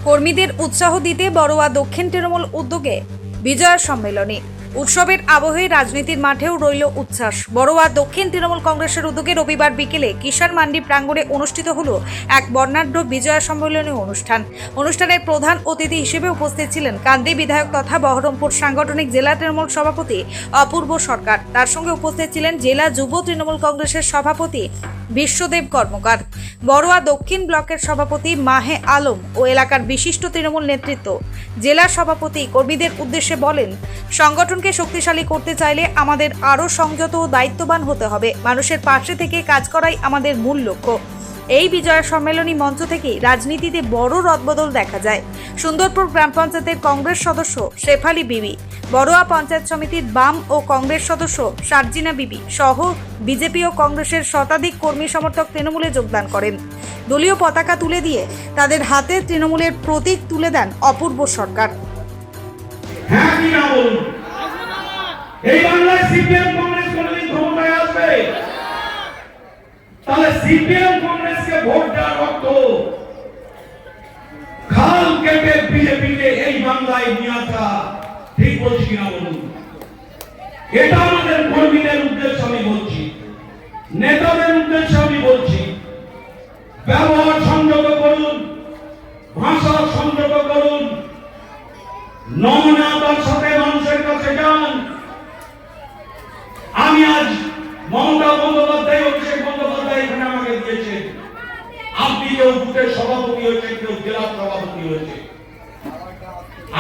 কর্মীদের উৎসাহ দিতে বড়ুয়া দক্ষিণ তৃণমূল উদ্যোগে বিজয়া সম্মেলনী। উৎসবের আবহে রাজনীতির মাঠেও রইল উচ্ছ্বাস। বড়ুয়া দক্ষিণ তৃণমূল কংগ্রেসের উদ্যোগে রবিবার বিকেলে কিষাণ মান্ডি প্রাঙ্গণে অনুষ্ঠিত হলো এক বর্ণাঢ্য বিজয়া সম্মেলনী অনুষ্ঠান। অনুষ্ঠানের প্রধান অতিথি হিসেবে উপস্থিত ছিলেন কান্দি বিধায়ক তথা বহরমপুর সাংগঠনিক জেলা তৃণমূল সভাপতি অপূর্ব সরকার। তার সঙ্গে উপস্থিত ছিলেন জেলা যুব তৃণমূল কংগ্রেসের সভাপতি বিশ্বদেব কর্মকার, বড়ুয়া দক্ষিণ ব্লকের সভাপতি মাহে আলম ও এলাকার বিশিষ্ট তৃণমূল নেতৃত্ব। জেলা সভাপতি কর্মীদের উদ্দেশ্যে বলেন, সংগঠনকে শক্তিশালী করতে চাইলে আমাদের আরও সংযত ও দায়িত্ববান হতে হবে। মানুষের পাশে থেকে কাজ করাই আমাদের মূল লক্ষ্য। এই বিজয়া সম্মেলনী মঞ্চ থেকেই রাজনীতিতে বড় রদবদল দেখা যায়। সুন্দরপুর গ্রাম পঞ্চায়েতের কংগ্রেস সদস্য শেফালি বিবি, বড়ুয়া পঞ্চায়েত সমিতির বাম ও কংগ্রেস সদস্য সার্জিনা বিবি সহ বিজেপি ও কংগ্রেসের শতাধিক কর্মী সমর্থক তৃণমূলে যোগদান করেন। দলীয় পতাকা তুলে দিয়ে তাদের হাতে তৃণমূলের প্রতীক তুলে দেন অপূর্ব সরকার। এই বাংলায় সিপিএম কংগ্রেস কোনদিন ক্ষমতায় আসবে? তাহলে সিপিএম কংগ্রেসকে ভোট দেওয়ার অর্থ খাল কেটে বিজেপিকে এই বাংলায় নিয়ে আসা। ঠিক বলছি কিনা বলুন? এটা আমাদের কর্মীদের উদ্দেশ্যে আমি বলছি, নেতাদের উদ্দেশ্যে আমি বলছি। ব্যবহার সংযত করুন, ভাষা সংযত করুন, নমনীয়তার সাথে মানুষের কাছে যান। আমি আজ মমতা বন্দ্যোপাধ্যায়, অভিষেক বন্দ্যোপাধ্যায় এখানে আমাকে দিয়েছেন। আপনি কেউ বুথের সভাপতি হয়েছেন, কেউ জেলার সভাপতি হয়েছে।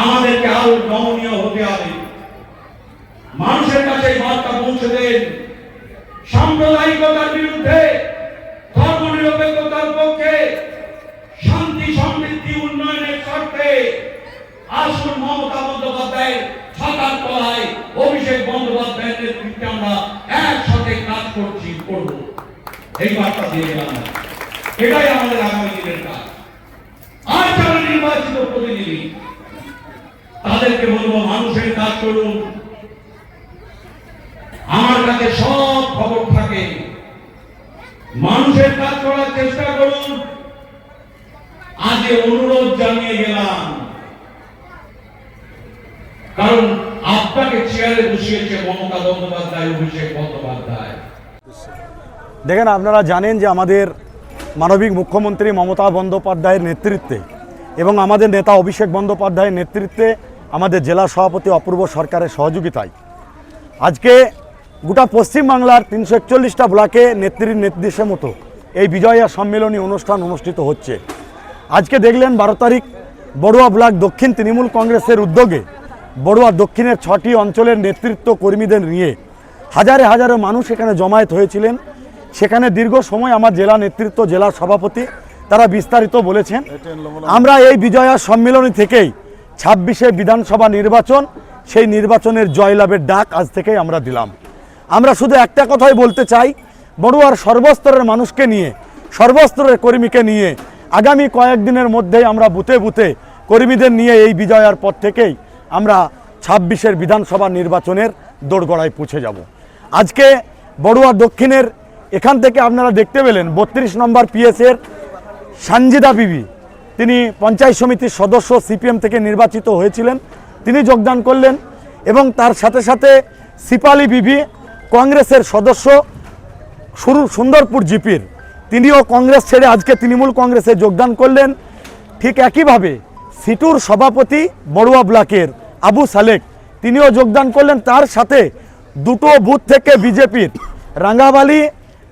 আমাদেরকে আরো নমনীয় হতে হবে। মানুষের কাছে বার্তা পৌঁছে দেন। সাম্প্রদায়িকতার বিরুদ্ধে, ধর্মনিরপেক্ষতার পক্ষে, শান্তি সমৃদ্ধি উন্নয়নের স্বার্থে আসুন মমতা বন্দ্যোপাধ্যায়ের ছাতার তলায় অভিষেক বন্দ্যোপাধ্যায়ের নেতৃত্বে আমরা একসাথে কাজ করব। এই বার্তা দিয়ে গেলাম। এটাই আমাদের আগামী দিনের কাজ। আর যারা নির্বাচিত প্রতিনিধি, তাদেরকে বলবো মানুষের কাজ করুন। আমার কাছে সব খবর থাকে, মানুষের কাজ করার চেষ্টা করুন। আজ অনুরোধ জানিয়ে গেলাম, কারণ আপনাকে চেয়ারে বসিয়েছে মমতা বন্দ্যোপাধ্যায়, অভিষেক বন্দ্যোপাধ্যায়। দেখেন, আপনারা জানেন যে আমাদের মানবিক মুখ্যমন্ত্রী মমতা বন্দ্যোপাধ্যায়ের নেতৃত্বে এবং আমাদের নেতা অভিষেক বন্দ্যোপাধ্যায়ের নেতৃত্বে আমাদের জেলা সভাপতি অপূর্ব সরকারের সহযোগিতায় আজকে গোটা পশ্চিমবাংলার 341টা ব্লকে নেত্রীর নির্দেশে মতো এই বিজয়া সম্মেলনী অনুষ্ঠান অনুষ্ঠিত হচ্ছে। আজকে দেখলেন 12 তারিখ বড়ুয়া ব্লক দক্ষিণ তৃণমূল কংগ্রেসের উদ্যোগে বড়ুয়া দক্ষিণের 6টি অঞ্চলের নেতৃত্ব কর্মীদের নিয়ে হাজারে হাজারে মানুষ এখানে জমায়েত হয়েছিলেন। সেখানে দীর্ঘ সময় আমার জেলা নেতৃত্ব, জেলা সভাপতি তারা বিস্তারিত বলেছেন। আমরা এই বিজয়া সম্মেলনী থেকেই 26শে বিধানসভা নির্বাচন, সেই নির্বাচনের জয়লাভের ডাক আজ থেকেই আমরা দিলাম। আমরা শুধু একটা কথাই বলতে চাই, বড়ুয়ার সর্বস্তরের মানুষকে নিয়ে, সর্বস্তরের কর্মীকে নিয়ে আগামী কয়েকদিনের মধ্যেই আমরা বুথে বুথে কর্মীদের নিয়ে এই বিজয়ার পর থেকেই আমরা 26শের বিধানসভা নির্বাচনের দোরগোড়ায় পৌঁছে যাব। আজকে বড়ুয়া দক্ষিণের এখান থেকে আপনারা দেখতে পেলেন 32 নম্বর পিএসের সানজিদা বিবি, তিনি পঞ্চায়েত সমিতির সদস্য, সিপিএম থেকে নির্বাচিত হয়েছিলেন, তিনি যোগদান করলেন। এবং তার সাথে সাথে শিপালি বিবি, কংগ্রেসের সদস্য, সুন্দরপুর জিপির, তিনিও কংগ্রেস ছেড়ে আজকে তৃণমূল কংগ্রেসে যোগদান করলেন। ঠিক একইভাবে সিটুর সভাপতি বড়ুয়া ব্লকের আবু সালেক, তিনিও যোগদান করলেন। তার সাথে দুটো বুথ থেকে বিজেপির রাঙ্গাবালি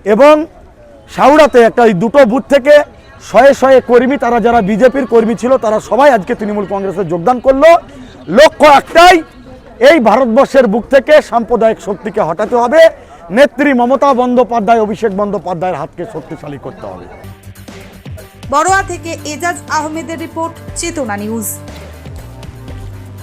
এবং সাউড়াতে এই দুটো বুথ থেকে শয়ে কর্মী, তারা যারা বিজেপির কর্মী ছিল, তারা সবাই আজকে তৃণমূল কংগ্রেসে যোগদান করলো। লক্ষ্য একটাই, এই ভারতবর্ষের বুক থেকে সাম্প্রদায়িক শক্তিকে হটাতে হবে। নেত্রী মমতা বন্দ্যোপাধ্যায়, অভিষেক বন্দ্যোপাধ্যায়ের হাতকে শক্তিশালী করতে হবে। বড়ুয়া থেকে এজাজ আহমেদের রিপোর্ট, চেতনা নিউজ।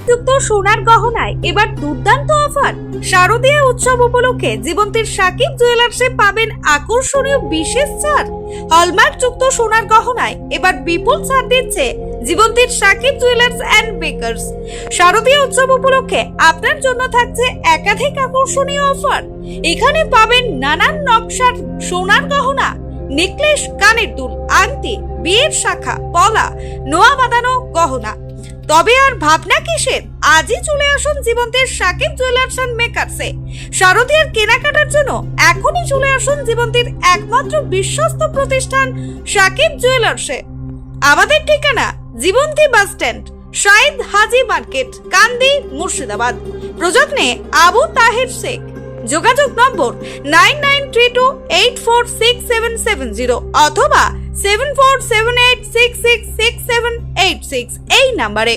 যুক্ত সোনার গহনায় এবার দুর্দান্ত অফার। শারদীয়া উৎসব উপলক্ষে জীবন্তীর সাকিব জুয়েলার্সে পাবেন আকর্ষণীয় বিশেষ ছাড়। হলমার্ক যুক্ত সোনার গহনায় এবার বিপুল ছাড় দিচ্ছে জীবন্তীর সাকিব জুয়েলার্স এন্ড বেকার্স। শারদীয়া উৎসব উপলক্ষে আপনার জন্য থাকছে একাধিক আকর্ষণীয় অফার। এখানে পাবেন নানান নকশার সোনার গহনা, নেকলেস, কানের দুল, আংটি, বিয়ের শাখা, পলা, নোয়া বাঁধানো গহনা। তবে আর ভাবনা কিসের? আজই চলে আসুন জীবন্তীর সাকিব জুয়েলার্স অ্যান্ড মেকার্সে। শারদীয়ার কেনাকাটার জন্য এখনই চলে আসুন জীবন্তীর একমাত্র বিশ্বস্ত প্রতিষ্ঠান সাকিব জুয়েলার্সে। আমাদের ঠিকানা জীবন্তী বাস স্ট্যান্ড, শাহিদ হাজি মার্কেট, কান্দি, মুর্শিদাবাদ। প্রযত্নে আবু তাহের শেখ। যোগাযোগ নম্বর 9932846770 অথবা 7478666786 এই নাম্বারে।